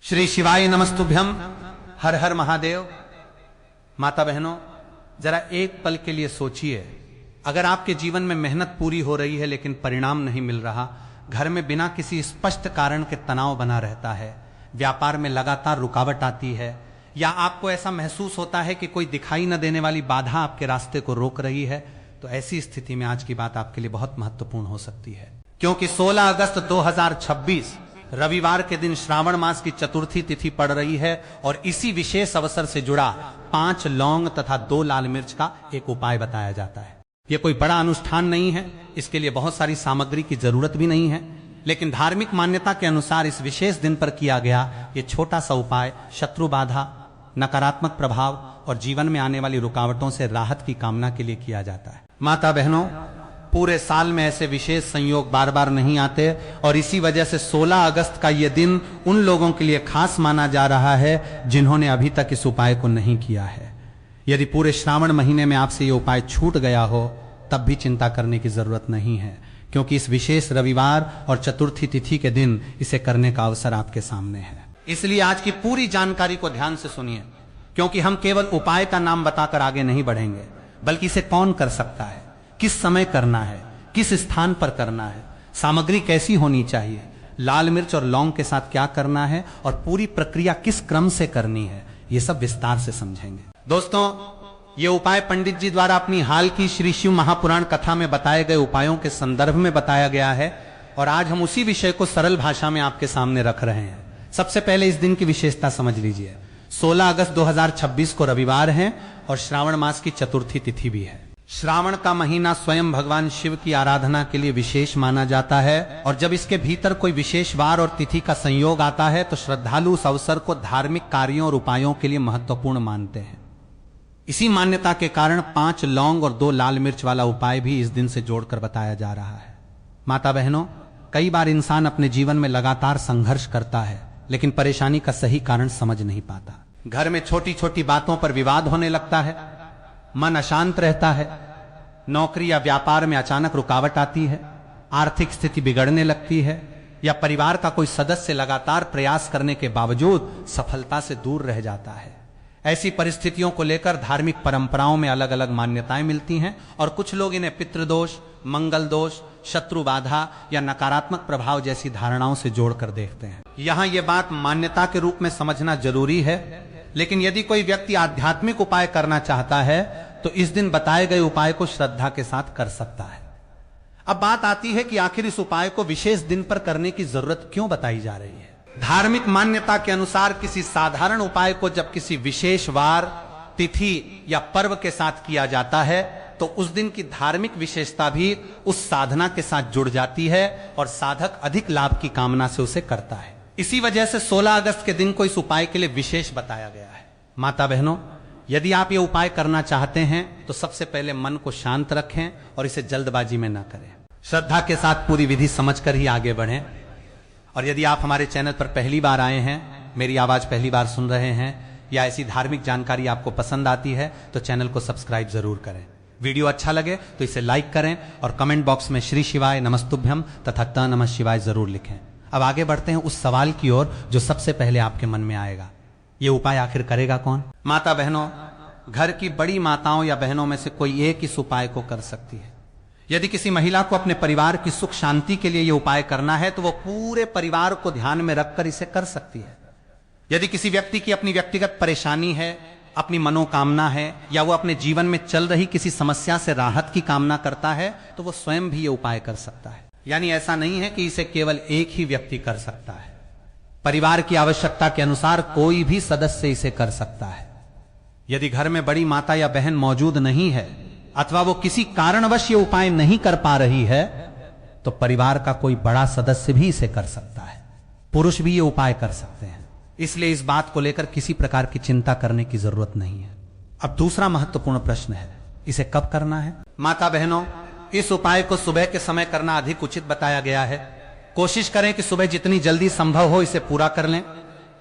श्री शिवाय नमस्तुभ्यम। हर हर महादेव। माता बहनों, जरा एक पल के लिए सोचिए, अगर आपके जीवन में मेहनत पूरी हो रही है लेकिन परिणाम नहीं मिल रहा, घर में बिना किसी स्पष्ट कारण के तनाव बना रहता है, व्यापार में लगातार रुकावट आती है, या आपको ऐसा महसूस होता है कि कोई दिखाई न देने वाली बाधा आपके रास्ते को रोक रही है, तो ऐसी स्थिति में आज की बात आपके लिए बहुत महत्वपूर्ण हो सकती है। क्योंकि 16 अगस्त 2026 रविवार के दिन श्रावण मास की चतुर्थी तिथि पड़ रही है और इसी विशेष अवसर से जुड़ा 5 लौंग तथा 2 लाल मिर्च का एक उपाय बताया जाता है। यह कोई बड़ा अनुष्ठान नहीं है, इसके लिए बहुत सारी सामग्री की जरूरत भी नहीं है, लेकिन धार्मिक मान्यता के अनुसार इस विशेष दिन पर किया गया यह छोटा सा उपाय शत्रु बाधा, नकारात्मक प्रभाव और जीवन में आने वाली रुकावटों से राहत की कामना के लिए किया जाता है। माता बहनों, पूरे साल में ऐसे विशेष संयोग बार बार नहीं आते और इसी वजह से 16 अगस्त का यह दिन उन लोगों के लिए खास माना जा रहा है जिन्होंने अभी तक इस उपाय को नहीं किया है। यदि पूरे श्रावण महीने में आपसे यह उपाय छूट गया हो तब भी चिंता करने की जरूरत नहीं है, क्योंकि इस विशेष रविवार और चतुर्थी तिथि के दिन इसे करने का अवसर आपके सामने है। इसलिए आज की पूरी जानकारी को ध्यान से सुनिए, क्योंकि हम केवल उपाय का नाम बताकर आगे नहीं बढ़ेंगे, बल्कि इसे कौन कर सकता है, किस समय करना है, किस स्थान पर करना है, सामग्री कैसी होनी चाहिए, लाल मिर्च और लौंग के साथ क्या करना है और पूरी प्रक्रिया किस क्रम से करनी है, यह सब विस्तार से समझेंगे। दोस्तों, यह उपाय पंडित जी द्वारा अपनी हाल की श्री शिव महापुराण कथा में बताए गए उपायों के संदर्भ में बताया गया है और आज हम उसी विषय को सरल भाषा में आपके सामने रख रहे हैं। सबसे पहले इस दिन की विशेषता समझ लीजिए। 16 अगस्त 2026 को रविवार है और श्रावण मास की चतुर्थी तिथि भी है। श्रावण का महीना स्वयं भगवान शिव की आराधना के लिए विशेष माना जाता है और जब इसके भीतर कोई विशेष वार और तिथि का संयोग आता है तो श्रद्धालु उस अवसर को धार्मिक कार्यों और उपायों के लिए महत्वपूर्ण मानते हैं। इसी मान्यता के कारण 5 लौंग और 2 लाल मिर्च वाला उपाय भी इस दिन से जोड़कर बताया जा रहा है। माता बहनों, कई बार इंसान अपने जीवन में लगातार संघर्ष करता है लेकिन परेशानी का सही कारण समझ नहीं पाता। घर में छोटी छोटी बातों पर विवाद होने लगता है, मन अशांत रहता है, नौकरी या व्यापार में अचानक रुकावट आती है, आर्थिक स्थिति बिगड़ने लगती है, या परिवार का कोई सदस्य लगातार प्रयास करने के बावजूद सफलता से दूर रह जाता है। ऐसी परिस्थितियों को लेकर धार्मिक परंपराओं में अलग अलग मान्यताएं मिलती हैं और कुछ लोग इन्हें पितृदोष, मंगल दोष, शत्रु बाधा या नकारात्मक प्रभाव जैसी धारणाओं से जोड़कर देखते हैं। यहां यह बात मान्यता के रूप में समझना जरूरी है, लेकिन यदि कोई व्यक्ति आध्यात्मिक उपाय करना चाहता है तो इस दिन बताए गए उपाय को श्रद्धा के साथ कर सकता है। अब बात आती है कि आखिर इस उपाय को विशेष दिन पर करने की जरूरत क्यों बताई जा रही है। धार्मिक मान्यता के अनुसार किसी साधारण उपाय को जब किसी विशेष वार, तिथि या पर्व के साथ किया जाता है तो उस दिन की धार्मिक विशेषता भी उस साधना के साथ जुड़ जाती है और साधक अधिक लाभ की कामना से उसे करता है। इसी वजह से 16 अगस्त के दिन को इस उपाय के लिए विशेष बताया गया है। माता बहनों, यदि आप ये उपाय करना चाहते हैं तो सबसे पहले मन को शांत रखें और इसे जल्दबाजी में ना करें। श्रद्धा के साथ पूरी विधि समझकर ही आगे बढ़ें। और यदि आप हमारे चैनल पर पहली बार आए हैं, मेरी आवाज पहली बार सुन रहे हैं या ऐसी धार्मिक जानकारी आपको पसंद आती है तो चैनल को सब्सक्राइब जरूर करें। वीडियो अच्छा लगे तो इसे लाइक करें और कमेंट बॉक्स में श्री शिवाय नमस्तुभ्यम तथा त नमः शिवाय जरूर लिखें। अब आगे बढ़ते हैं उस सवाल की ओर जो सबसे पहले आपके मन में आएगा, ये उपाय आखिर करेगा कौन। माता बहनों, घर की बड़ी माताओं या बहनों में से कोई एक इस उपाय को कर सकती है। यदि किसी महिला को अपने परिवार की सुख शांति के लिए यह उपाय करना है तो वो पूरे परिवार को ध्यान में रखकर इसे कर सकती है। यदि किसी व्यक्ति की अपनी व्यक्तिगत परेशानी है, अपनी मनोकामना है, या वो अपने जीवन में चल रही किसी समस्या से राहत की कामना करता है तो वो स्वयं भी ये उपाय कर सकता है। यानी ऐसा नहीं है कि इसे केवल एक ही व्यक्ति कर सकता है, परिवार की आवश्यकता के अनुसार कोई भी सदस्य इसे कर सकता है। यदि घर में बड़ी माता या बहन मौजूद नहीं है अथवा वो किसी कारणवश ये उपाय नहीं कर पा रही है तो परिवार का कोई बड़ा सदस्य भी इसे कर सकता है, पुरुष भी ये उपाय कर सकते हैं। इसलिए इस बात को लेकर किसी प्रकार की चिंता करने की जरूरत नहीं है। अब दूसरा महत्वपूर्ण प्रश्न है, इसे कब करना है। माता बहनों, इस उपाय को सुबह के समय करना अधिक उचित बताया गया है। कोशिश करें कि सुबह जितनी जल्दी संभव हो इसे पूरा कर लें।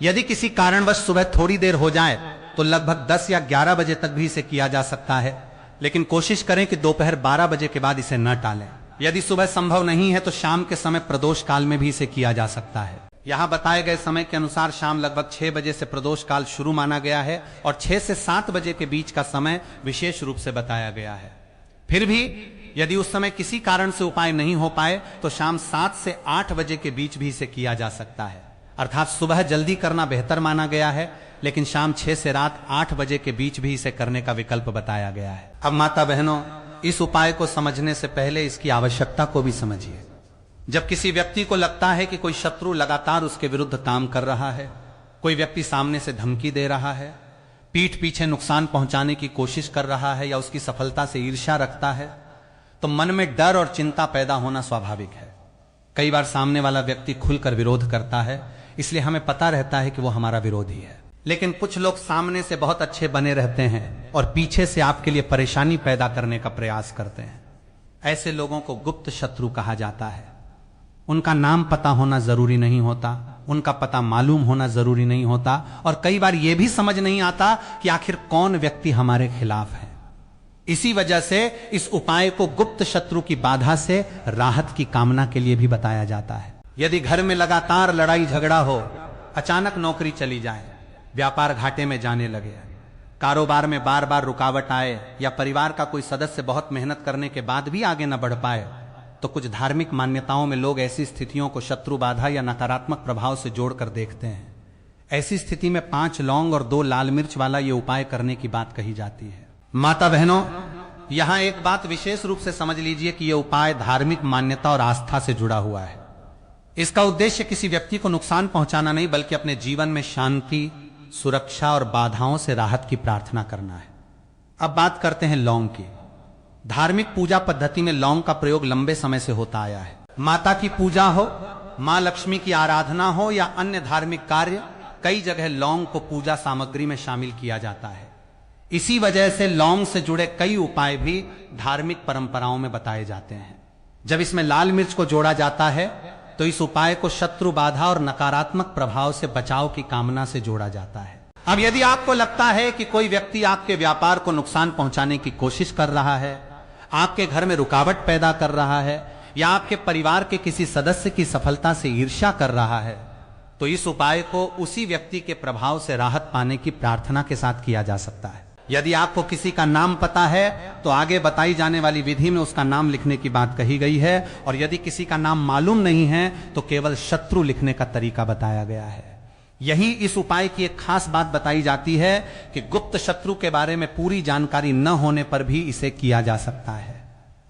यदि किसी कारणवश सुबह थोड़ी देर हो जाए तो लगभग 10 या 11 बजे तक भी इसे किया जा सकता है, लेकिन कोशिश करें कि दोपहर 12 बजे के बाद इसे न टालें। यदि सुबह संभव नहीं है तो शाम के समय प्रदोष काल में भी इसे किया जा सकता है। यहां बताए गए समय के अनुसार शाम लगभग 6 बजे से प्रदोष काल शुरू माना गया है और 6 से 7 बजे के बीच का समय विशेष रूप से बताया गया है। फिर भी यदि उस समय किसी कारण से उपाय नहीं हो पाए तो शाम 7 से 8 बजे के बीच भी इसे किया जा सकता है। अर्थात सुबह जल्दी करना बेहतर माना गया है, लेकिन शाम 6 से रात 8 बजे के बीच भी इसे करने का विकल्प बताया गया है। अब माता बहनों, इस उपाय को समझने से पहले इसकी आवश्यकता को भी समझिए। जब किसी व्यक्ति को लगता है कि कोई शत्रु लगातार उसके विरुद्ध काम कर रहा है, कोई व्यक्ति सामने से धमकी दे रहा है, पीठ पीछे नुकसान पहुंचाने की कोशिश कर रहा है या उसकी सफलता से ईर्ष्या रखता है, तो मन में डर और चिंता पैदा होना स्वाभाविक है। कई बार सामने वाला व्यक्ति खुलकर विरोध करता है, इसलिए हमें पता रहता है कि वो हमारा विरोधी है। लेकिन कुछ लोग सामने से बहुत अच्छे बने रहते हैं और पीछे से आपके लिए परेशानी पैदा करने का प्रयास करते हैं। ऐसे लोगों को गुप्त शत्रु कहा जाता है। उनका नाम पता होना जरूरी नहीं होता, उनका पता मालूम होना जरूरी नहीं होता, और कई बार यह भी समझ नहीं आता कि आखिर कौन व्यक्ति हमारे खिलाफ है। इसी वजह से इस उपाय को गुप्त शत्रु की बाधा से राहत की कामना के लिए भी बताया जाता है। यदि घर में लगातार लड़ाई झगड़ा हो, अचानक नौकरी चली जाए, व्यापार घाटे में जाने लगे, कारोबार में बार बार रुकावट आए, या परिवार का कोई सदस्य बहुत मेहनत करने के बाद भी आगे न बढ़ पाए, तो कुछ धार्मिक मान्यताओं में लोग ऐसी स्थितियों को शत्रु बाधा या नकारात्मक प्रभाव से जोड़कर देखते हैं। ऐसी स्थिति में 5 लौंग और 2 लाल मिर्च वाला यह उपाय करने की बात कही जाती है। माता बहनों, यहां एक बात विशेष रूप से समझ लीजिए कि यह उपाय धार्मिक मान्यता और आस्था से जुड़ा हुआ है। इसका उद्देश्य किसी व्यक्ति को नुकसान पहुंचाना नहीं, बल्कि अपने जीवन में शांति, सुरक्षा और बाधाओं से राहत की प्रार्थना करना है। अब बात करते हैं लौंग की। धार्मिक पूजा पद्धति में लौंग का प्रयोग लंबे समय से होता आया है। माता की पूजा हो, मां लक्ष्मी की आराधना हो या अन्य धार्मिक कार्य, कई जगह लौंग को पूजा सामग्री में शामिल किया जाता है। इसी वजह से लौंग से जुड़े कई उपाय भी धार्मिक परंपराओं में बताए जाते हैं। जब इसमें लाल मिर्च को जोड़ा जाता है तो इस उपाय को शत्रु बाधा और नकारात्मक प्रभाव से बचाव की कामना से जोड़ा जाता है। अब यदि आपको लगता है कि कोई व्यक्ति आपके व्यापार को नुकसान पहुंचाने की कोशिश कर रहा है, आपके घर में रुकावट पैदा कर रहा है, या आपके परिवार के किसी सदस्य की सफलता से ईर्ष्या कर रहा है, तो इस उपाय को उसी व्यक्ति के प्रभाव से राहत पाने की प्रार्थना के साथ किया जा सकता है। यदि आपको किसी का नाम पता है तो आगे बताई जाने वाली विधि में उसका नाम लिखने की बात कही गई है, और यदि किसी का नाम मालूम नहीं है तो केवल शत्रु लिखने का तरीका बताया गया है। यही इस उपाय की एक खास बात बताई जाती है कि गुप्त शत्रु के बारे में पूरी जानकारी न होने पर भी इसे किया जा सकता है।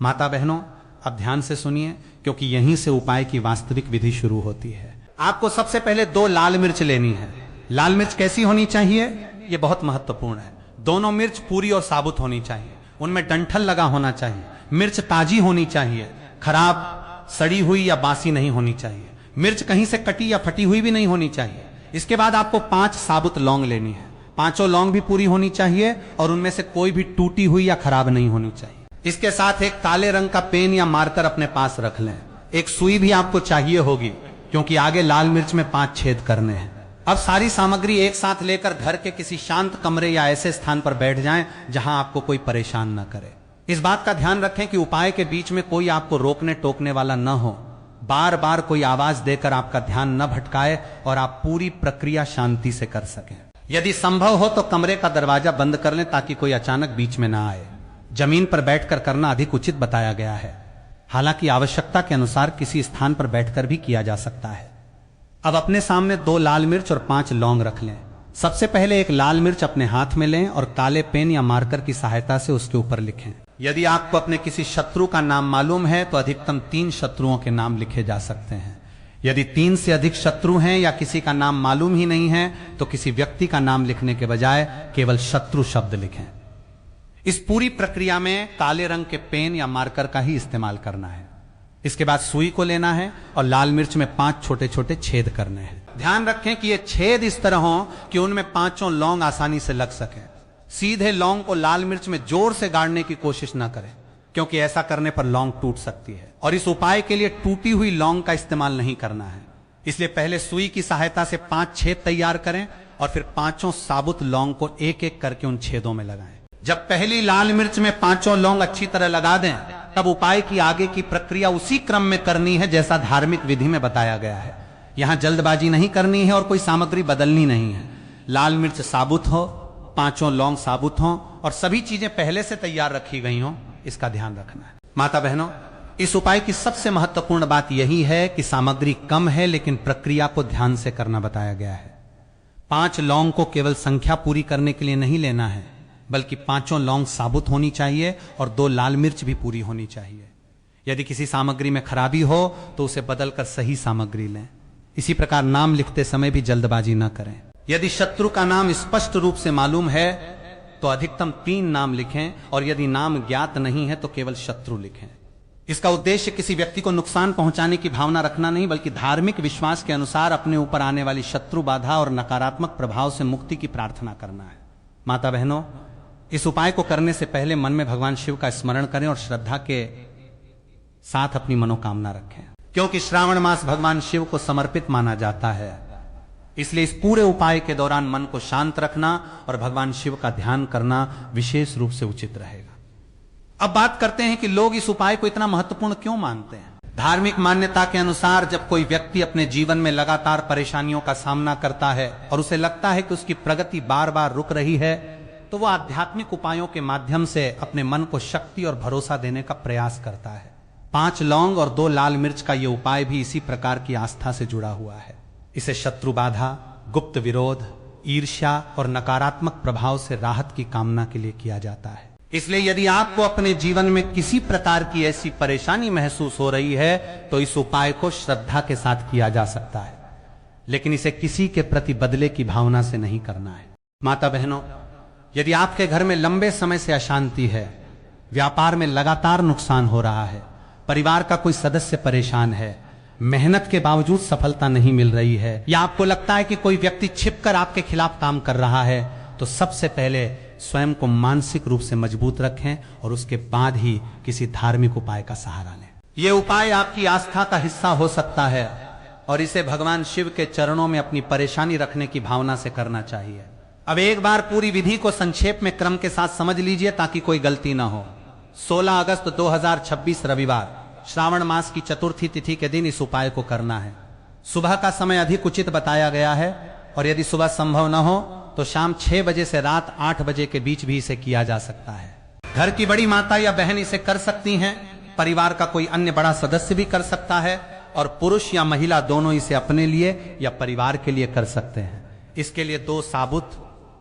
माता बहनों, अब ध्यान से सुनिए, क्योंकि यहीं से उपाय की वास्तविक विधि शुरू होती है। आपको सबसे पहले 2 लाल मिर्च लेनी है। लाल मिर्च कैसी होनी चाहिए, यह बहुत महत्वपूर्ण है। दोनों मिर्च पूरी और साबुत होनी चाहिए, उनमें डंठल लगा होना चाहिए, मिर्च ताजी होनी चाहिए, खराब, सड़ी हुई या बासी नहीं होनी चाहिए, मिर्च कहीं से कटी या फटी हुई भी नहीं होनी चाहिए। इसके बाद आपको 5 साबुत लौंग लेनी है। 5 लौंग भी पूरी होनी चाहिए और उनमें से कोई भी टूटी हुई या खराब नहीं होनी चाहिए। इसके साथ एक काले रंग का पेन या मार्कर अपने पास रख लें। एक सुई भी आपको चाहिए होगी, क्योंकि आगे लाल मिर्च में 5 छेद करने हैं। अब सारी सामग्री एक साथ लेकर घर के किसी शांत कमरे या ऐसे स्थान पर बैठ जाएं जहां आपको कोई परेशान न करे। इस बात का ध्यान रखें कि उपाय के बीच में कोई आपको रोकने टोकने वाला न हो, बार बार कोई आवाज देकर आपका ध्यान न भटकाए और आप पूरी प्रक्रिया शांति से कर सकें। यदि संभव हो तो कमरे का दरवाजा बंद कर लें ताकि कोई अचानक बीच में ना आए। जमीन पर बैठकर करना अधिक उचित बताया गया है, हालांकि आवश्यकता के अनुसार किसी स्थान पर बैठकर भी किया जा सकता है। अब अपने सामने 2 लाल मिर्च और 5 लौंग रख लें। सबसे पहले एक लाल मिर्च अपने हाथ में लें और काले पेन या मार्कर की सहायता से उसके ऊपर लिखें। यदि आपको अपने किसी शत्रु का नाम मालूम है तो अधिकतम 3 शत्रुओं के नाम लिखे जा सकते हैं। यदि 3 से अधिक शत्रु हैं या किसी का नाम मालूम ही नहीं है तो किसी व्यक्ति का नाम लिखने के बजाय केवल शत्रु शब्द लिखें। इस पूरी प्रक्रिया में काले रंग के पेन या मार्कर का ही इस्तेमाल करना है। इसके बाद सुई को लेना है और लाल मिर्च में 5 छोटे छोटे छेद करने हैं। ध्यान रखें कि ये छेद इस तरह हो कि उनमें 5 लौंग आसानी से लग सके। सीधे लौंग को लाल मिर्च में जोर से गाड़ने की कोशिश ना करें, क्योंकि ऐसा करने पर लौंग टूट सकती है, और इस उपाय के लिए टूटी हुई लौंग का इस्तेमाल नहीं करना है। इसलिए पहले सुई की सहायता से 5 छेद तैयार करें और फिर 5 साबुत लौंग को एक एक करके उन छेदों में लगाएं। जब पहली लाल मिर्च में 5 लौंग अच्छी तरह लगा दें, तब उपाय की आगे की प्रक्रिया उसी क्रम में करनी है जैसा धार्मिक विधि में बताया गया है। यहां जल्दबाजी नहीं करनी है और कोई सामग्री बदलनी नहीं है। लाल मिर्च साबुत हो, 5 लौंग साबुत हो और सभी चीजें पहले से तैयार रखी गई हो, इसका ध्यान रखना है। माता बहनों, इस उपाय की सबसे महत्वपूर्ण बात यही है कि सामग्री कम है लेकिन प्रक्रिया को ध्यान से करना बताया गया है। 5 लौंग को केवल संख्या पूरी करने के लिए नहीं लेना है, बल्कि 5 लौंग साबुत होनी चाहिए और 2 लाल मिर्च भी पूरी होनी चाहिए। यदि किसी सामग्री में खराबी हो तो उसे बदलकर सही सामग्री लें। इसी प्रकार नाम लिखते समय भी जल्दबाजी न करें। यदि शत्रु का नाम स्पष्ट रूप से मालूम है तो अधिकतम 3 नाम लिखें और यदि नाम ज्ञात नहीं है तो केवल शत्रु लिखें। इसका उद्देश्य किसी व्यक्ति को नुकसान पहुंचाने की भावना रखना नहीं, बल्कि धार्मिक विश्वास के अनुसार अपने ऊपर आने वाली शत्रु बाधा और नकारात्मक प्रभाव से मुक्ति की प्रार्थना करना है। माता बहनों, इस उपाय को करने से पहले मन में भगवान शिव का स्मरण करें और श्रद्धा के साथ अपनी मनोकामना रखें, क्योंकि श्रावण मास भगवान शिव को समर्पित माना जाता है। इसलिए इस पूरे उपाय के दौरान मन को शांत रखना और भगवान शिव का ध्यान करना विशेष रूप से उचित रहेगा। अब बात करते हैं कि लोग इस उपाय को इतना महत्वपूर्ण क्यों मानते हैं। धार्मिक मान्यता के अनुसार जब कोई व्यक्ति अपने जीवन में लगातार परेशानियों का सामना करता है और उसे लगता है कि उसकी प्रगति बार बार रुक रही है, तो वह आध्यात्मिक उपायों के माध्यम से अपने मन को शक्ति और भरोसा देने का प्रयास करता है। 5 लौंग और 2 लाल मिर्च का यह उपाय भी इसी प्रकार की आस्था से जुड़ा हुआ है। इसे शत्रु बाधा, गुप्त विरोध, ईर्ष्या और नकारात्मक प्रभाव से राहत की कामना के लिए किया जाता है। इसलिए यदि आपको अपने जीवन में किसी प्रकार की ऐसी परेशानी महसूस हो रही है तो इस उपाय को श्रद्धा के साथ किया जा सकता है, लेकिन इसे किसी के प्रति बदले की भावना से नहीं करना है। माता बहनों, यदि आपके घर में लंबे समय से अशांति है, व्यापार में लगातार नुकसान हो रहा है, परिवार का कोई सदस्य परेशान है, मेहनत के बावजूद सफलता नहीं मिल रही है, या आपको लगता है कि कोई व्यक्ति छिपकर आपके खिलाफ काम कर रहा है, तो सबसे पहले स्वयं को मानसिक रूप से मजबूत रखें और उसके बाद ही किसी धार्मिक उपाय का सहारा लें। यह उपाय आपकी आस्था का हिस्सा हो सकता है और इसे भगवान शिव के चरणों में अपनी परेशानी रखने की भावना से करना चाहिए। अब एक बार पूरी विधि को संक्षेप में क्रम के साथ समझ लीजिए ताकि कोई गलती ना हो। 16 अगस्त 2026 रविवार श्रावण मास की चतुर्थी तिथि के दिन इस उपाय को करना है। सुबह का समय अधिक उचित बताया गया है और यदि सुबह संभव न हो तो शाम 6 बजे से रात 8 बजे के बीच भी इसे किया जा सकता है। घर की बड़ी माता या बहन इसे कर सकती हैं, परिवार का कोई अन्य बड़ा सदस्य भी कर सकता है और पुरुष या महिला दोनों इसे अपने लिए या परिवार के लिए कर सकते हैं। इसके लिए 2 साबुत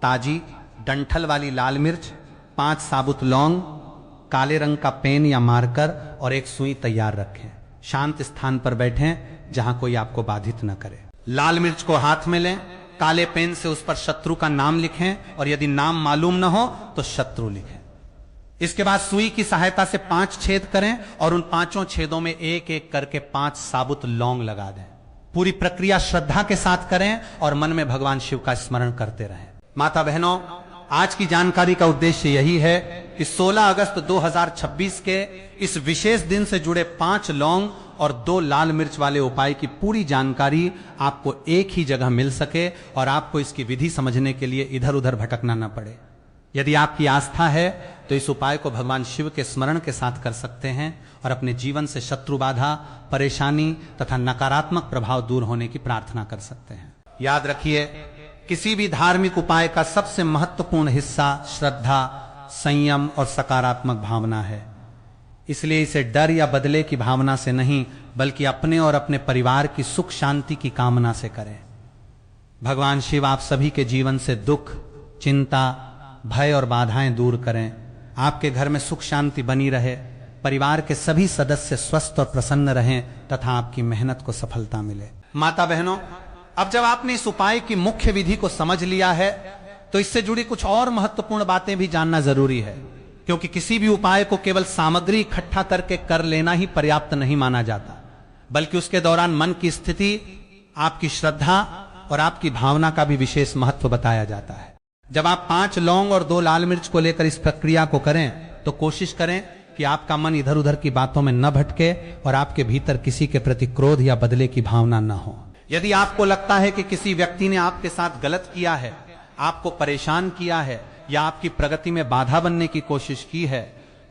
ताजी डंठल वाली लाल मिर्च, 5 साबुत लौंग, काले रंग का पेन या मार्कर और एक सुई तैयार रखें। शांत स्थान पर बैठें जहां कोई आपको बाधित न करे। लाल मिर्च को हाथ में लें, काले पेन से उस पर शत्रु का नाम लिखें और यदि नाम मालूम न हो तो शत्रु लिखें। इसके बाद सुई की सहायता से 5 छेद करें और उन 5 छेदों में एक एक करके 5 साबुत लौंग लगा दें। पूरी प्रक्रिया श्रद्धा के साथ करें और मन में भगवान शिव का स्मरण करते रहें। माता बहनों, आज की जानकारी का उद्देश्य यही है कि 16 अगस्त 2026 के इस विशेष दिन से जुड़े 5 लौंग और 2 लाल मिर्च वाले उपाय की पूरी जानकारी आपको एक ही जगह मिल सके और आपको इसकी विधि समझने के लिए इधर उधर भटकना न पड़े। यदि आपकी आस्था है तो इस उपाय को भगवान शिव के स्मरण के साथ कर सकते हैं और अपने जीवन से शत्रु बाधा, परेशानी तथा नकारात्मक प्रभाव दूर होने की प्रार्थना कर सकते हैं। याद रखिए, किसी भी धार्मिक उपाय का सबसे महत्वपूर्ण हिस्सा श्रद्धा, संयम और सकारात्मक भावना है। इसलिए इसे डर या बदले की भावना से नहीं, बल्कि अपने और अपने परिवार की सुख शांति की कामना से करें। भगवान शिव आप सभी के जीवन से दुख, चिंता, भय और बाधाएं दूर करें। आपके घर में सुख शांति बनी रहे, परिवार के सभी सदस्य स्वस्थ और प्रसन्न रहें तथा आपकी मेहनत को सफलता मिले। माता बहनों, अब जब आपने इस उपाय की मुख्य विधि को समझ लिया है तो इससे जुड़ी कुछ और महत्वपूर्ण बातें भी जानना जरूरी है, क्योंकि किसी भी उपाय को केवल सामग्री इकट्ठा करके कर लेना ही पर्याप्त नहीं माना जाता, बल्कि उसके दौरान मन की स्थिति, आपकी श्रद्धा और आपकी भावना का भी विशेष महत्व बताया जाता है। जब आप 5 लौंग और 2 लाल मिर्च को लेकर इस प्रक्रिया को करें तो कोशिश करें कि आपका मन इधर उधर की बातों में न भटके और आपके भीतर किसी के प्रति क्रोध या बदले की भावना न हो। यदि आपको लगता है कि किसी व्यक्ति ने आपके साथ गलत किया है, आपको परेशान किया है या आपकी प्रगति में बाधा बनने की कोशिश की है,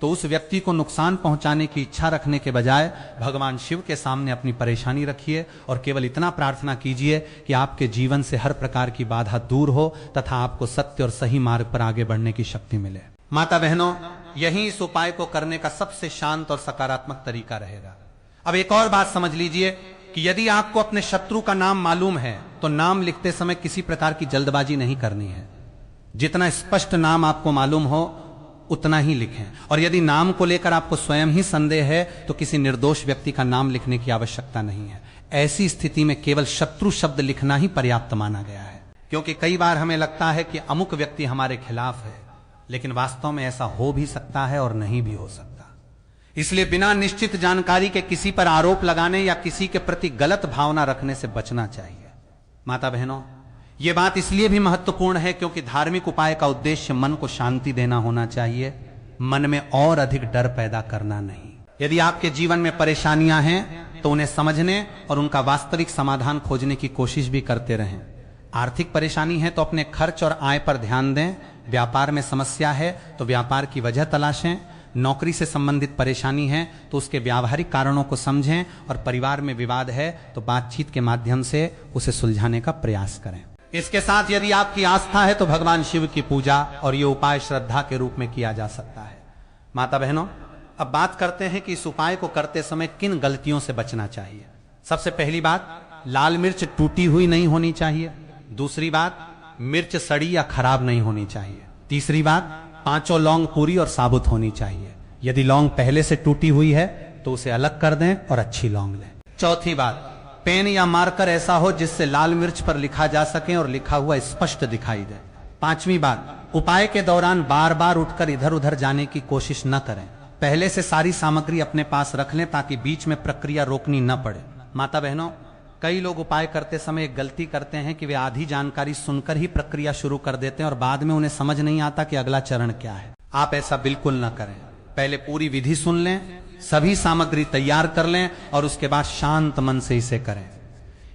तो उस व्यक्ति को नुकसान पहुंचाने की इच्छा रखने के बजाय भगवान शिव के सामने अपनी परेशानी रखिए और केवल इतना प्रार्थना कीजिए कि आपके जीवन से हर प्रकार की बाधा दूर हो तथा आपको सत्य और सही मार्ग पर आगे बढ़ने की शक्ति मिले। माता बहनों, यही इस उपाय को करने का सबसे शांत और सकारात्मक तरीका रहेगा। अब एक और बात समझ लीजिए कि यदि आपको अपने शत्रु का नाम मालूम है तो नाम लिखते समय किसी प्रकार की जल्दबाजी नहीं करनी है। जितना स्पष्ट नाम आपको मालूम हो उतना ही लिखें, और यदि नाम को लेकर आपको स्वयं ही संदेह है तो किसी निर्दोष व्यक्ति का नाम लिखने की आवश्यकता नहीं है। ऐसी स्थिति में केवल शत्रु शब्द लिखना ही पर्याप्त माना गया है, क्योंकि कई बार हमें लगता है कि अमुक व्यक्ति हमारे खिलाफ है, लेकिन वास्तव में ऐसा हो भी सकता है और नहीं भी हो सकता। इसलिए बिना निश्चित जानकारी के किसी पर आरोप लगाने या किसी के प्रति गलत भावना रखने से बचना चाहिए। माता बहनों, यह बात इसलिए भी महत्वपूर्ण है क्योंकि धार्मिक उपाय का उद्देश्य मन को शांति देना होना चाहिए, मन में और अधिक डर पैदा करना नहीं। यदि आपके जीवन में परेशानियां हैं तो उन्हें समझने और उनका वास्तविक समाधान खोजने की कोशिश भी करते रहें। आर्थिक परेशानी है तो अपने खर्च और आय पर ध्यान दें। व्यापार में समस्या है तो व्यापार की वजह तलाशें। नौकरी से संबंधित परेशानी है तो उसके व्यावहारिक कारणों को समझें, और परिवार में विवाद है तो बातचीत के माध्यम से उसे सुलझाने का प्रयास करें। इसके साथ यदि आपकी आस्था है तो भगवान शिव की पूजा और यह उपाय श्रद्धा के रूप में किया जा सकता है। माता बहनों, अब बात करते हैं कि इस उपाय को करते समय किन गलतियों से बचना चाहिए। सबसे पहली बात, लाल मिर्च टूटी हुई नहीं होनी चाहिए। दूसरी बात, मिर्च सड़ी या खराब नहीं होनी चाहिए। तीसरी बात, 5 लौंग पूरी और साबुत होनी चाहिए। यदि लौंग पहले से टूटी हुई है तो उसे अलग कर दें और अच्छी लौंग लें। चौथी बात, पेन या मार्कर ऐसा हो जिससे लाल मिर्च पर लिखा जा सके और लिखा हुआ स्पष्ट दिखाई दे। पांचवी बात, उपाय के दौरान बार बार उठकर इधर उधर जाने की कोशिश न करें। पहले से सारी सामग्री अपने पास रख लें ताकि बीच में प्रक्रिया रोकनी न पड़े। माता बहनों, कई लोग उपाय करते समय एक गलती करते हैं कि वे आधी जानकारी सुनकर ही प्रक्रिया शुरू कर देते हैं और बाद में उन्हें समझ नहीं आता कि अगला चरण क्या है। आप ऐसा बिल्कुल न करें। पहले पूरी विधि सुन लें, सभी सामग्री तैयार कर लें और उसके बाद शांत मन से इसे करें।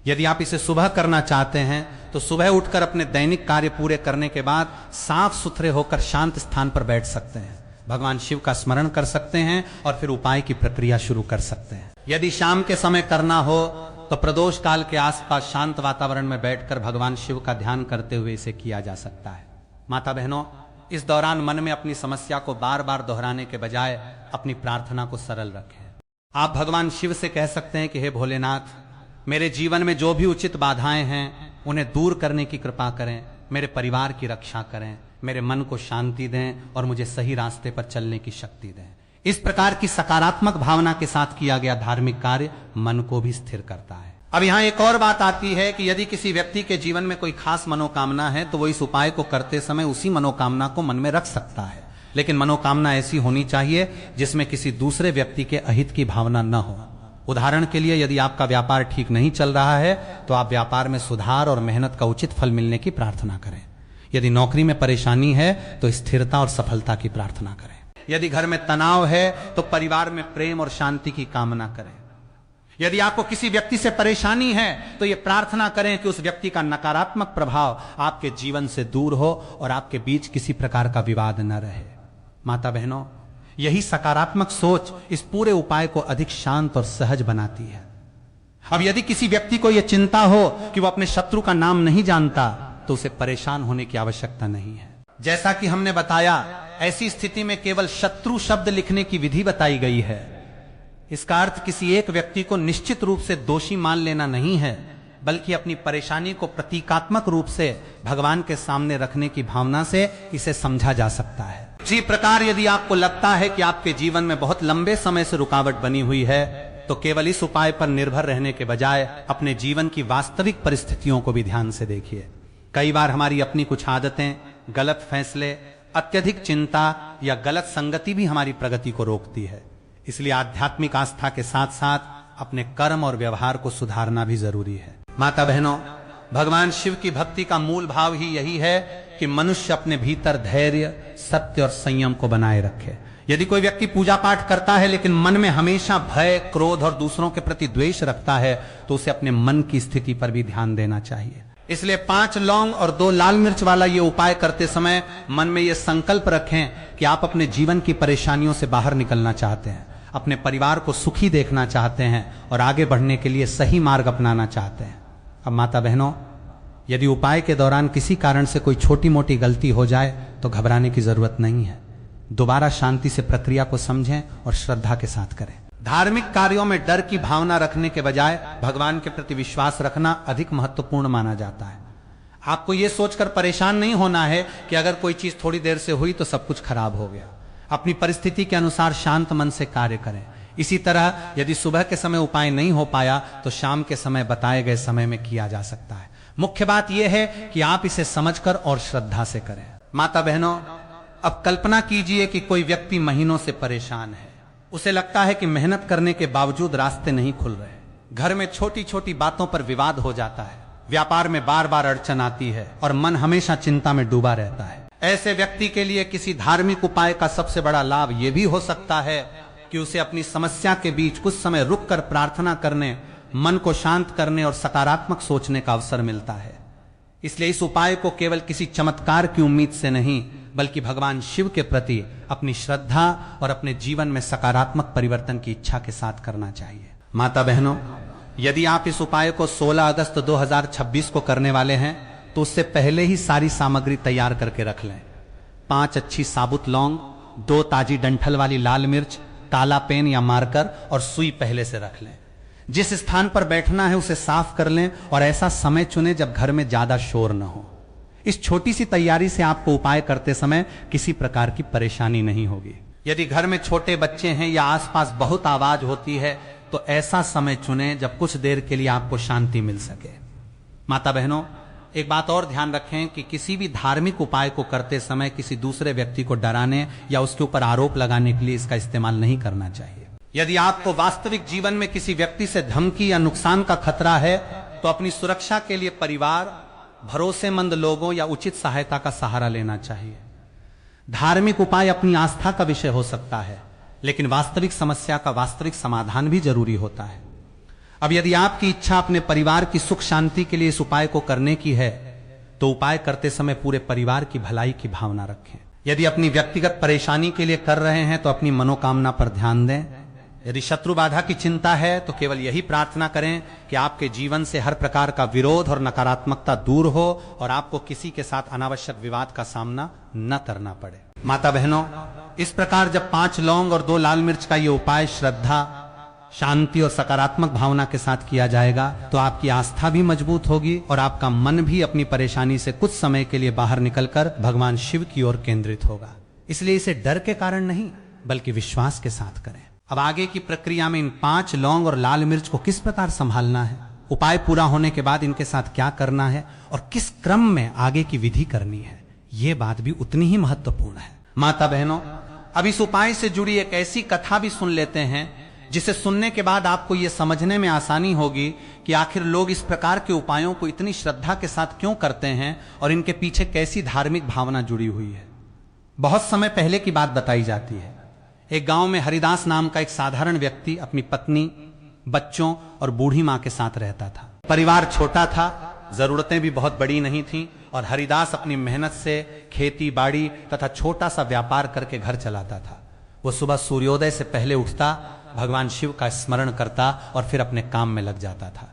यदि आप इसे सुबह करना चाहते हैं तो सुबह उठकर अपने दैनिक कार्य पूरे करने के बाद साफ सुथरे होकर शांत स्थान पर बैठ सकते हैं, भगवान शिव का स्मरण कर सकते हैं और फिर उपाय की प्रक्रिया शुरू कर सकते हैं। यदि शाम के समय करना हो तो प्रदोष काल के आसपास शांत वातावरण में बैठकर भगवान शिव का ध्यान करते हुए इसे किया जा सकता है। माता बहनों, इस दौरान मन में अपनी समस्या को बार बार दोहराने के बजाय अपनी प्रार्थना को सरल रखें। आप भगवान शिव से कह सकते हैं कि हे भोलेनाथ, मेरे जीवन में जो भी उचित बाधाएं हैं उन्हें दूर करने की कृपा करें, मेरे परिवार की रक्षा करें, मेरे मन को शांति दें और मुझे सही रास्ते पर चलने की शक्ति दें। इस प्रकार की सकारात्मक भावना के साथ किया गया धार्मिक कार्य मन को भी स्थिर करता है। अब यहाँ एक और बात आती है कि यदि किसी व्यक्ति के जीवन में कोई खास मनोकामना है तो वो इस उपाय को करते समय उसी मनोकामना को मन में रख सकता है, लेकिन मनोकामना ऐसी होनी चाहिए जिसमें किसी दूसरे व्यक्ति के अहित की भावना न हो। उदाहरण के लिए, यदि आपका व्यापार ठीक नहीं चल रहा है तो आप व्यापार में सुधार और मेहनत का उचित फल मिलने की प्रार्थना करें। यदि नौकरी में परेशानी है तो स्थिरता और सफलता की प्रार्थना करें। यदि घर में तनाव है तो परिवार में प्रेम और शांति की कामना करें। यदि आपको किसी व्यक्ति से परेशानी है तो यह प्रार्थना करें कि उस व्यक्ति का नकारात्मक प्रभाव आपके जीवन से दूर हो और आपके बीच किसी प्रकार का विवाद न रहे। माता बहनों, यही सकारात्मक सोच इस पूरे उपाय को अधिक शांत और सहज बनाती है। अब यदि किसी व्यक्ति को यह चिंता हो कि वो अपने शत्रु का नाम नहीं जानता तो उसे परेशान होने की आवश्यकता नहीं है। जैसा कि हमने बताया, ऐसी स्थिति में केवल शत्रु शब्द लिखने की विधि बताई गई है। इसका अर्थ किसी एक व्यक्ति को निश्चित रूप से दोषी मान लेना नहीं है, बल्कि अपनी परेशानी को प्रतीकात्मक रूप से भगवान के सामने रखने की भावना से इसे समझा जा सकता है। इसी प्रकार यदि आपको लगता है कि आपके जीवन में बहुत लंबे समय से रुकावट बनी हुई है तो केवल इस उपाय पर निर्भर रहने के बजाय अपने जीवन की वास्तविक परिस्थितियों को भी ध्यान से देखिए। कई बार हमारी अपनी कुछ आदतें, गलत फैसले, अत्यधिक चिंता या गलत संगति भी हमारी प्रगति को रोकती है। इसलिए आध्यात्मिक आस्था के साथ साथ अपने कर्म और व्यवहार को सुधारना भी जरूरी है। माता बहनों, भगवान शिव की भक्ति का मूल भाव ही यही है कि मनुष्य अपने भीतर धैर्य, सत्य और संयम को बनाए रखे। यदि कोई व्यक्ति पूजा पाठ करता है लेकिन मन में हमेशा भय, क्रोध और दूसरों के प्रति द्वेष रखता है तो उसे अपने मन की स्थिति पर भी ध्यान देना चाहिए। इसलिए 5 लौंग और 2 लाल मिर्च वाला ये उपाय करते समय मन में ये संकल्प रखें कि आप अपने जीवन की परेशानियों से बाहर निकलना चाहते हैं, अपने परिवार को सुखी देखना चाहते हैं और आगे बढ़ने के लिए सही मार्ग अपनाना चाहते हैं। अब माता बहनों, यदि उपाय के दौरान किसी कारण से कोई छोटी मोटी गलती हो जाए तो घबराने की जरूरत नहीं है। दोबारा शांति से प्रक्रिया को समझें और श्रद्धा के साथ करें। धार्मिक कार्यों में डर की भावना रखने के बजाय भगवान के प्रति विश्वास रखना अधिक महत्वपूर्ण माना जाता है। आपको यह सोचकर परेशान नहीं होना है कि अगर कोई चीज थोड़ी देर से हुई तो सब कुछ खराब हो गया। अपनी परिस्थिति के अनुसार शांत मन से कार्य करें। इसी तरह यदि सुबह के समय उपाय नहीं हो पाया तो शाम के समय बताए गए समय में किया जा सकता है। मुख्य बात यह है कि आप इसे समझकर और श्रद्धा से करें। माता बहनों, अब कल्पना कीजिए कि कोई व्यक्ति महीनों से परेशान है। उसे लगता है कि मेहनत करने के बावजूद रास्ते नहीं खुल रहे। घर में छोटी छोटी बातों पर विवाद हो जाता है, व्यापार में बार बार अड़चन आती है और मन हमेशा चिंता में डूबा रहता है। ऐसे व्यक्ति के लिए किसी धार्मिक उपाय का सबसे बड़ा लाभ यह भी हो सकता है कि उसे अपनी समस्या के बीच कुछ समय रुककर प्रार्थना करने, मन को शांत करने और सकारात्मक सोचने का अवसर मिलता है। इसलिए इस उपाय को केवल किसी चमत्कार की उम्मीद से नहीं बल्कि भगवान शिव के प्रति अपनी श्रद्धा और अपने जीवन में सकारात्मक परिवर्तन की इच्छा के साथ करना चाहिए। माता बहनों, यदि आप इस उपाय को 16 अगस्त 2026 को करने वाले हैं तो उससे पहले ही सारी सामग्री तैयार करके रख लें। 5 अच्छी साबुत लौंग, 2 ताजी डंठल वाली लाल मिर्च, काला पेन या मार्कर और सुई पहले से रख लें। जिस स्थान पर बैठना है उसे साफ कर लें और ऐसा समय चुनें जब घर में ज्यादा शोर न हो। इस छोटी सी तैयारी से आपको उपाय करते समय किसी प्रकार की परेशानी नहीं होगी। यदि घर में छोटे बच्चे हैं या आसपास बहुत आवाज होती है तो ऐसा समय चुनें जब कुछ देर के लिए आपको शांति मिल सके। माता बहनों, एक बात और ध्यान रखें कि किसी भी धार्मिक उपाय को करते समय किसी दूसरे व्यक्ति को डराने या उसके ऊपर आरोप लगाने के लिए इसका इस्तेमाल नहीं करना चाहिए। यदि आपको वास्तविक जीवन में किसी व्यक्ति से धमकी या नुकसान का खतरा है तो अपनी सुरक्षा के लिए परिवार, भरोसेमंद लोगों या उचित सहायता का सहारा लेना चाहिए। धार्मिक उपाय अपनी आस्था का विषय हो सकता है, लेकिन वास्तविक समस्या का वास्तविक समाधान भी जरूरी होता है। अब यदि आपकी इच्छा अपने परिवार की सुख शांति के लिए इस उपाय को करने की है तो उपाय करते समय पूरे परिवार की भलाई की भावना रखें। यदि अपनी व्यक्तिगत परेशानी के लिए कर रहे हैं तो अपनी मनोकामना पर ध्यान दें। यदि शत्रु बाधा की चिंता है तो केवल यही प्रार्थना करें कि आपके जीवन से हर प्रकार का विरोध और नकारात्मकता दूर हो और आपको किसी के साथ अनावश्यक विवाद का सामना न करना पड़े। माता बहनों, इस प्रकार जब 5 लौंग और 2 लाल मिर्च का ये उपाय श्रद्धा, शांति और सकारात्मक भावना के साथ किया जाएगा तो आपकी आस्था भी मजबूत होगी और आपका मन भी अपनी परेशानी से कुछ समय के लिए बाहर निकलकर भगवान शिव की ओर केंद्रित होगा। इसलिए इसे डर के कारण नहीं बल्कि विश्वास के साथ करें। अब आगे की प्रक्रिया में इन 5 लौंग और लाल मिर्च को किस प्रकार संभालना है, उपाय पूरा होने के बाद इनके साथ क्या करना है और किस क्रम में आगे की विधि करनी है, यह बात भी उतनी ही महत्वपूर्ण है। माता बहनों, अब इस उपाय से जुड़ी एक ऐसी कथा भी सुन लेते हैं जिसे सुनने के बाद आपको यह समझने में आसानी होगी कि आखिर लोग इस प्रकार के उपायों को इतनी श्रद्धा के साथ क्यों करते हैं और इनके पीछे कैसी धार्मिक भावना जुड़ी हुई है। बहुत समय पहले की बात बताई जाती है। एक गांव में हरिदास नाम का एक साधारण व्यक्ति अपनी पत्नी, बच्चों और बूढ़ी मां के साथ रहता था। परिवार छोटा था, जरूरतें भी बहुत बड़ी नहीं थीं और हरिदास अपनी मेहनत से खेती बाड़ी तथा छोटा सा व्यापार करके घर चलाता था। वो सुबह सूर्योदय से पहले उठता, भगवान शिव का स्मरण करता और फिर अपने काम में लग जाता था।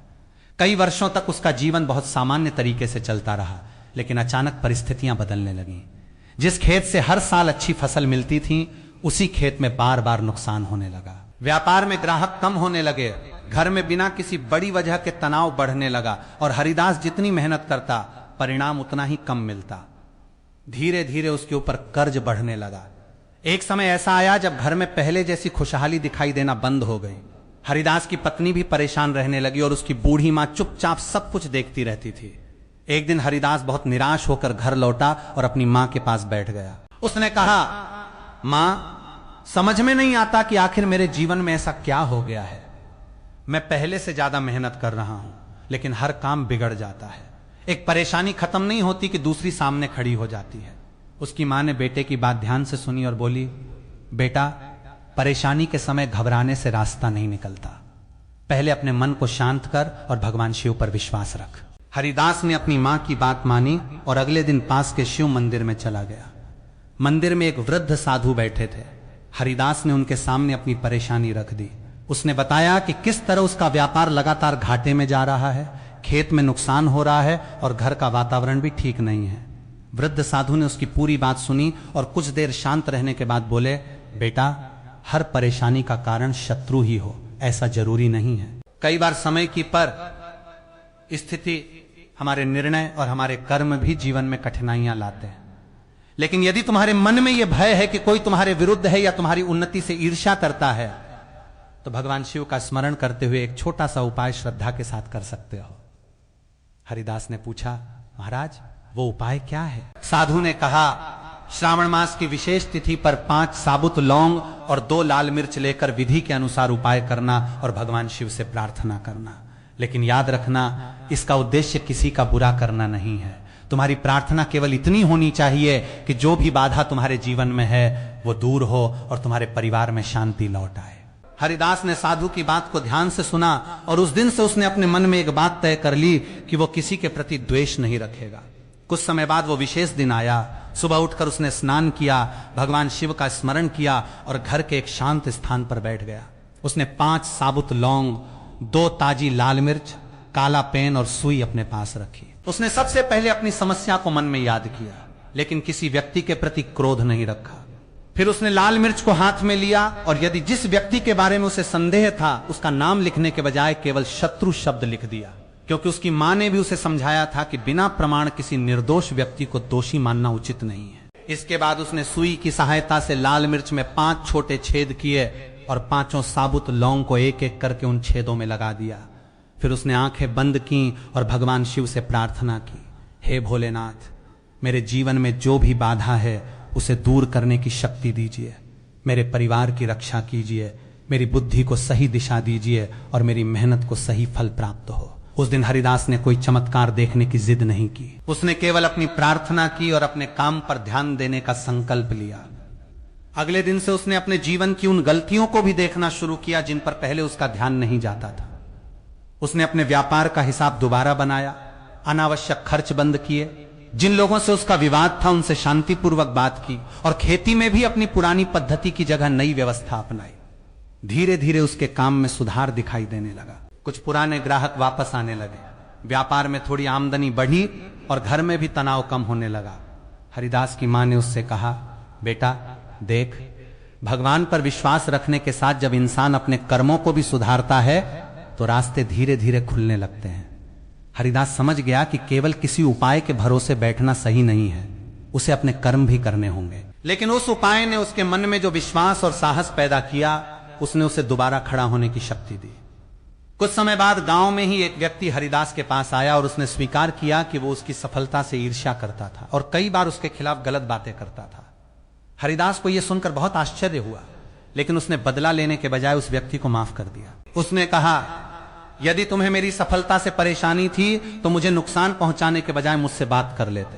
कई वर्षों तक उसका जीवन बहुत सामान्य तरीके से चलता रहा, लेकिन अचानक परिस्थितियां बदलने लगीं। जिस खेत से हर साल अच्छी फसल मिलती थी उसी खेत में बार बार नुकसान होने लगा। व्यापार में ग्राहक कम होने लगे, घर में बिना किसी बड़ी वजह के तनाव बढ़ने लगा और हरिदास जितनी मेहनत करता परिणाम उतना ही कम मिलता। धीरे धीरे उसके ऊपर कर्ज बढ़ने लगा। एक समय ऐसा आया जब घर में पहले जैसी खुशहाली दिखाई देना बंद हो गई। हरिदास की पत्नी भी परेशान रहने लगी और उसकी बूढ़ी मां चुपचाप सब कुछ देखती रहती थी। एक दिन हरिदास बहुत निराश होकर घर लौटा और अपनी मां के पास बैठ गया। उसने कहा, मां, समझ में नहीं आता कि आखिर मेरे जीवन में ऐसा क्या हो गया है। मैं पहले से ज्यादा मेहनत कर रहा हूं लेकिन हर काम बिगड़ जाता है। एक परेशानी खत्म नहीं होती कि दूसरी सामने खड़ी हो जाती है। उसकी मां ने बेटे की बात ध्यान से सुनी और बोली, बेटा, परेशानी के समय घबराने से रास्ता नहीं निकलता। पहले अपने मन को शांत कर और भगवान शिव पर विश्वास रख। हरिदास ने अपनी मां की बात मानी और अगले दिन पास के शिव मंदिर में चला गया। मंदिर में एक वृद्ध साधु बैठे थे। हरिदास ने उनके सामने अपनी परेशानी रख दी। उसने बताया कि किस तरह उसका व्यापार लगातार घाटे में जा रहा है, खेत में नुकसान हो रहा है और घर का वातावरण भी ठीक नहीं है। वृद्ध साधु ने उसकी पूरी बात सुनी और कुछ देर शांत रहने के बाद बोले, बेटा, हर परेशानी का कारण शत्रु ही हो ऐसा जरूरी नहीं है। कई बार समय की पर स्थिति, हमारे निर्णय और हमारे कर्म भी जीवन में कठिनाइयां लाते हैं। लेकिन यदि तुम्हारे मन में यह भय है कि कोई तुम्हारे विरुद्ध है या तुम्हारी उन्नति से ईर्ष्या करता है, तो भगवान शिव का स्मरण करते हुए एक छोटा सा उपाय श्रद्धा के साथ कर सकते हो। हरिदास ने पूछा, महाराज वो उपाय क्या है? साधु ने कहा, श्रावण मास की विशेष तिथि पर 5 साबुत लौंग और 2 लाल मिर्च लेकर विधि के अनुसार उपाय करना और भगवान शिव से प्रार्थना करना। लेकिन याद रखना, इसका उद्देश्य किसी का बुरा करना नहीं है। तुम्हारी प्रार्थना केवल इतनी होनी चाहिए कि जो भी बाधा तुम्हारे जीवन में है वो दूर हो और तुम्हारे परिवार में शांति लौट आए। हरिदास ने साधु की बात को ध्यान से सुना और उस दिन से उसने अपने मन में एक बात तय कर ली कि वो किसी के प्रति द्वेष नहीं रखेगा। कुछ समय बाद वो विशेष दिन आया। सुबह उठकर उसने स्नान किया, भगवान शिव का स्मरण किया और घर के एक शांत स्थान पर बैठ गया। उसने 5 साबुत लौंग, 2 ताजी लाल मिर्च, काला पेन और सुई अपने पास रखी। उसने सबसे पहले अपनी समस्या को मन में याद किया, लेकिन किसी व्यक्ति के प्रति क्रोध नहीं रखा। फिर उसने लाल मिर्च को हाथ में लिया और यदि जिस व्यक्ति के बारे में उसे संदेह था उसका नाम लिखने के बजाय केवल शत्रु शब्द लिख दिया, क्योंकि उसकी मां ने भी उसे समझाया था कि बिना प्रमाण किसी निर्दोष व्यक्ति को दोषी मानना उचित नहीं है। इसके बाद उसने सुई की सहायता से लाल मिर्च में 5 छोटे छेद किए और 5 साबुत लौंग को एक एक करके उन छेदों में लगा दिया। फिर उसने आंखें बंद की और भगवान शिव से प्रार्थना की, हे भोलेनाथ, मेरे जीवन में जो भी बाधा है उसे दूर करने की शक्ति दीजिए, मेरे परिवार की रक्षा कीजिए, मेरी बुद्धि को सही दिशा दीजिए और मेरी मेहनत को सही फल प्राप्त हो। उस दिन हरिदास ने कोई चमत्कार देखने की जिद नहीं की। उसने केवल अपनी प्रार्थना की और अपने काम पर ध्यान देने का संकल्प लिया। अगले दिन से उसने अपने जीवन की उन गलतियों को भी देखना शुरू किया जिन पर पहले उसका ध्यान नहीं जाता था। उसने अपने व्यापार का हिसाब दोबारा बनाया, अनावश्यक खर्च बंद किए, जिन लोगों से उसका विवाद था उनसे शांतिपूर्वक बात की और खेती में भी अपनी पुरानी पद्धति की जगह नई व्यवस्था अपनाई। धीरे धीरे उसके काम में सुधार दिखाई देने लगा। कुछ पुराने ग्राहक वापस आने लगे, व्यापार में थोड़ी आमदनी बढ़ी और घर में भी तनाव कम होने लगा। हरिदास की मां ने उससे कहा, बेटा देख, भगवान पर विश्वास रखने के साथ जब इंसान अपने कर्मों को भी सुधारता है तो रास्ते धीरे धीरे खुलने लगते हैं। हरिदास समझ गया कि केवल किसी उपाय के भरोसे बैठना सही नहीं है, उसे अपने कर्म भी करने होंगे। लेकिन उस उपाय ने उसके मन में जो विश्वास और साहस पैदा किया, उसने उसे दोबारा खड़ा होने की शक्ति दी। कुछ समय बाद गांव में ही एक व्यक्ति हरिदास के पास आया और उसने स्वीकार किया कि वो उसकी सफलता से ईर्ष्या करता था और कई बार उसके खिलाफ गलत बातें करता था। हरिदास को यह सुनकर बहुत आश्चर्य हुआ, लेकिन उसने बदला लेने के बजाय उस व्यक्ति को माफ कर दिया। उसने कहा, यदि तुम्हें मेरी सफलता से परेशानी थी तो मुझे नुकसान पहुंचाने के बजाय मुझसे बात कर लेते।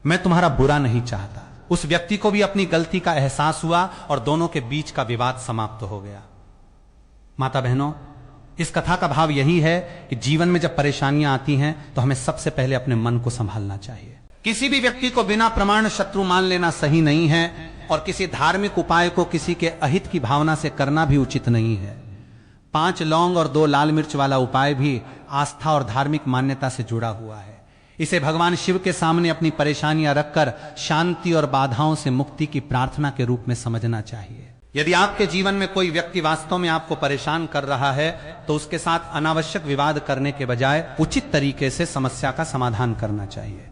मैं तुम्हारा बुरा नहीं चाहता। उस व्यक्ति को भी अपनी गलती का एहसास हुआ और दोनों के बीच का विवाद समाप्त हो गया। माता बहनों, इस कथा का भाव यही है कि जीवन में जब परेशानियां आती हैं तो हमें सबसे पहले अपने मन को संभालना चाहिए। किसी भी व्यक्ति को बिना प्रमाण शत्रु मान लेना सही नहीं है और किसी धार्मिक उपाय को किसी के अहित की भावना से करना भी उचित नहीं है। 5 लौंग और 2 लाल मिर्च वाला उपाय भी आस्था और धार्मिक मान्यता से जुड़ा हुआ है। इसे भगवान शिव के सामने अपनी परेशानियां रखकर शांति और बाधाओं से मुक्ति की प्रार्थना के रूप में समझना चाहिए। यदि आपके जीवन में कोई व्यक्ति वास्तव में आपको परेशान कर रहा है तो उसके साथ अनावश्यक विवाद करने के बजाय उचित तरीके से समस्या का समाधान करना चाहिए।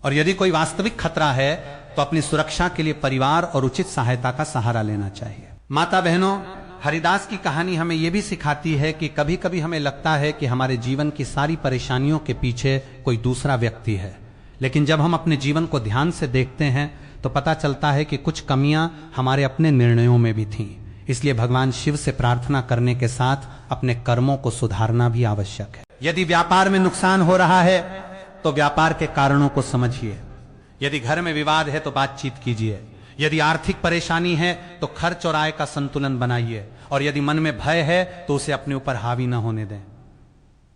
और यदि कोई वास्तविक खतरा है तो अपनी सुरक्षा के लिए परिवार और उचित सहायता का सहारा लेना चाहिए। माता बहनों, हरिदास की कहानी हमें यह भी सिखाती है कि कभी कभी हमें लगता है कि हमारे जीवन की सारी परेशानियों के पीछे कोई दूसरा व्यक्ति है, लेकिन जब हम अपने जीवन को ध्यान से देखते हैं तो पता चलता है कि कुछ कमियां हमारे अपने निर्णयों में भी थीं। इसलिए भगवान शिव से प्रार्थना करने के साथ अपने कर्मों को सुधारना भी आवश्यक है। यदि व्यापार में नुकसान हो रहा है तो व्यापार के कारणों को समझिए। यदि घर में विवाद है तो बातचीत कीजिए। यदि आर्थिक परेशानी है तो खर्च और आय का संतुलन बनाइए और यदि मन में भय है तो उसे अपने ऊपर हावी न होने दें।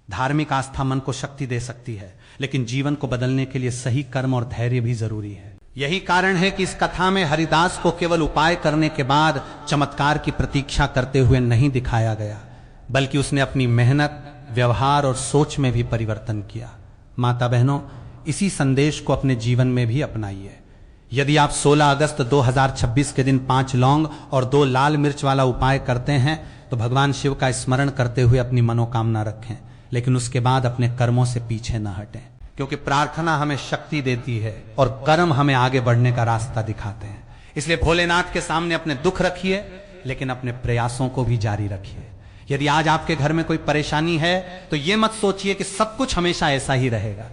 धार्मिक आस्था मन को शक्ति दे सकती है, लेकिन जीवन को बदलने के लिए सही कर्म और धैर्य भी जरूरी है। यही कारण है कि इस कथा में हरिदास को केवल उपाय करने के बाद चमत्कार की प्रतीक्षा करते हुए नहीं दिखाया गया, बल्कि उसने अपनी मेहनत, व्यवहार और सोच में भी परिवर्तन किया। माता बहनों, इसी संदेश को अपने जीवन में भी अपनाइए। यदि आप 16 अगस्त 2026 के दिन 5 लौंग और 2 लाल मिर्च वाला उपाय करते हैं तो भगवान शिव का स्मरण करते हुए अपनी मनोकामना रखें, लेकिन उसके बाद अपने कर्मों से पीछे न हटें, क्योंकि प्रार्थना हमें शक्ति देती है और कर्म हमें आगे बढ़ने का रास्ता दिखाते हैं। इसलिए भोलेनाथ के सामने अपने दुख रखिए, लेकिन अपने प्रयासों को भी जारी रखिए। यदि आज आपके घर में कोई परेशानी है तो यह मत सोचिए कि सब कुछ हमेशा ऐसा ही रहेगा।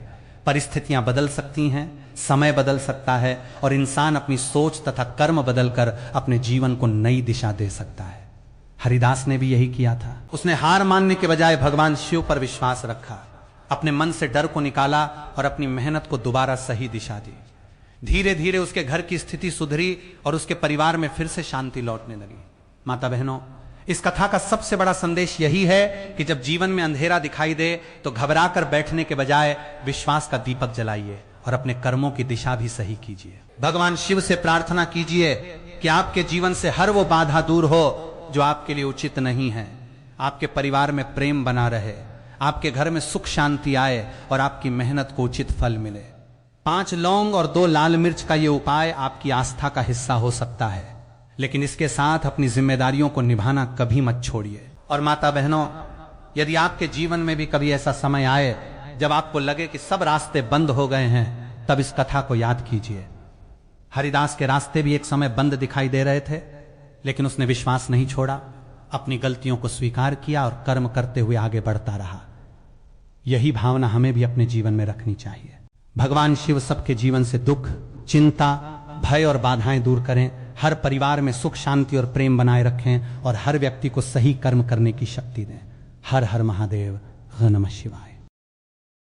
परिस्थितियां बदल सकती हैं, समय बदल सकता है और इंसान अपनी सोच तथा कर्म बदलकर अपने जीवन को नई दिशा दे सकता है। हरिदास ने भी यही किया था। उसने हार मानने के बजाय भगवान शिव पर विश्वास रखा, अपने मन से डर को निकाला और अपनी मेहनत को दोबारा सही दिशा दी। धीरे धीरे उसके घर की स्थिति सुधरी और उसके परिवार में फिर से शांति लौटने लगी। माता बहनों, इस कथा का सबसे बड़ा संदेश यही है कि जब जीवन में अंधेरा दिखाई दे तो घबरा कर बैठने के बजाय विश्वास का दीपक जलाइए और अपने कर्मों की दिशा भी सही कीजिए। भगवान शिव से प्रार्थना कीजिए कि आपके जीवन से हर वो बाधा दूर हो जो आपके लिए उचित नहीं है, आपके परिवार में प्रेम बना रहे, आपके घर में सुख शांति आए और आपकी मेहनत को उचित फल मिले। 5 लौंग और 2 लाल मिर्च का ये उपाय आपकी आस्था का हिस्सा हो सकता है, लेकिन इसके साथ अपनी जिम्मेदारियों को निभाना कभी मत छोड़िए। और माता बहनों, यदि आपके जीवन में भी कभी ऐसा समय आए जब आपको लगे कि सब रास्ते बंद हो गए हैं, तब इस कथा को याद कीजिए। हरिदास के रास्ते भी एक समय बंद दिखाई दे रहे थे, लेकिन उसने विश्वास नहीं छोड़ा, अपनी गलतियों को स्वीकार किया और कर्म करते हुए आगे बढ़ता रहा। यही भावना हमें भी अपने जीवन में रखनी चाहिए। भगवान शिव सबके जीवन से दुख, चिंता, भय और बाधाएं दूर करें, हर परिवार में सुख शांति और प्रेम बनाए रखें और हर व्यक्ति को सही कर्म करने की शक्ति दें। हर हर महादेव, नमः शिवाय।